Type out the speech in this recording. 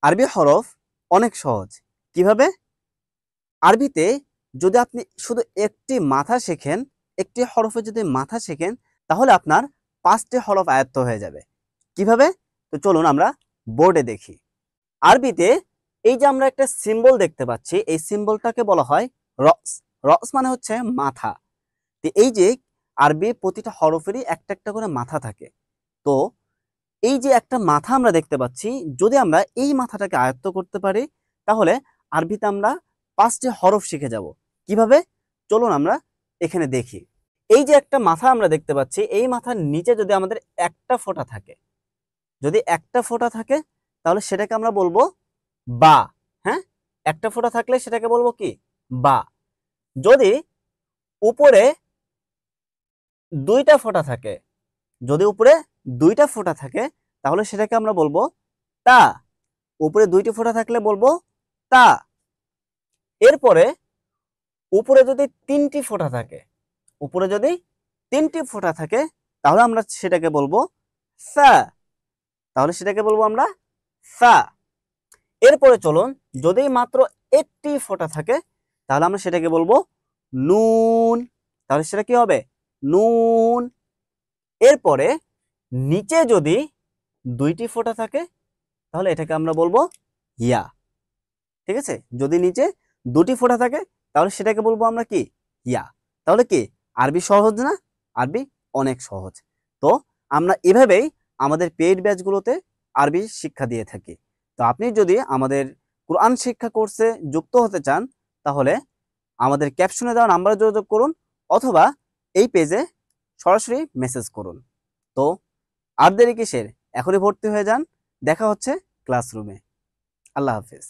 আরবি হরফ অনেক সহজ। কিভাবে? আরবিতে যদি আপনি শুধু একটি মাথা শেখেন, একটি হরফে যদি মাথা শেখেন, তাহলে আপনার ৫টি হরফ আয়ত্ত হয়ে যাবে। কিভাবে? তো চলুন আমরা বোর্ডে দেখি। আরবিতে এই যে আমরা একটা সিম্বল দেখতে পাচ্ছি, এই সিম্বলটাকে বলা হয় রস। রস মানে হচ্ছে মাথা। তো এই যে আরবি প্রতিটা হরফেরই একটা একটা করে মাথা থাকে। তো এই যে একটা মাথা আমরা দেখতে পাচ্ছি, যদি আমরা এই মাথাটাকে আয়ত্ত করতে পারি, তাহলে আরবিতে আমরা ৫টি হরফ শিখে যাব। কিভাবে? চলুন আমরা এখানে দেখি। এই যে একটা মাথা আমরা দেখতে পাচ্ছি, এই মাথার নিচে যদি আমাদের একটা ফোঁটা থাকে, যদি একটা ফোঁটা থাকে, তাহলে সেটাকে আমরা বলবো বা। হ্যাঁ, একটা ফোঁটা থাকলে সেটাকে বলবো কি? বা। যদি উপরে দুইটা ফোঁটা থাকে, যদি উপরে দুইটা ফোঁটা থাকে, তাহলে সেটাকে আমরা বলবো তা। উপরে দুইটি ফোঁটা থাকলে বলবো তা। এরপরে উপরে যদি তিনটি ফোঁটা থাকে, উপরে যদি তিনটি ফোঁটা থাকে, তাহলে আমরা সেটাকে বলবো সা। তাহলে সেটাকে বলবো আমরা সা। এরপরে চলুন, যদি মাত্র একটি ফোঁটা থাকে, তাহলে আমরা সেটাকে বলবো নুন। তাহলে সেটা কি হবে? নুন। এরপরে নিচে যদি দুইটি ফোঁটা থাকে, তাহলে এটাকে আমরা বলবো ইয়া। ঠিক আছে? যদি নিচে দুটি ফোঁটা থাকে, তাহলে সেটাকে বলবো আমরা কি? ইয়া। তাহলে কি আরবি সহজ না? আরবি অনেক সহজ। তো আমরা এভাবেই আমাদের পেইড ব্যাচগুলোতে আরবি শিক্ষা দিয়ে থাকি। তো আপনি যদি আমাদের কোরআন শিক্ষা কোর্সে যুক্ত হতে চান, তাহলে আমাদের ক্যাপশনে দেওয়া নাম্বারে যোগাযোগ করুন, অথবা এই পেজে সরাসরি মেসেজ করুন। তো আর দেরি কিসের? এখনই ভর্তি হয়ে যান। দেখা হচ্ছে ক্লাসরুমে। আল্লাহ হাফেজ।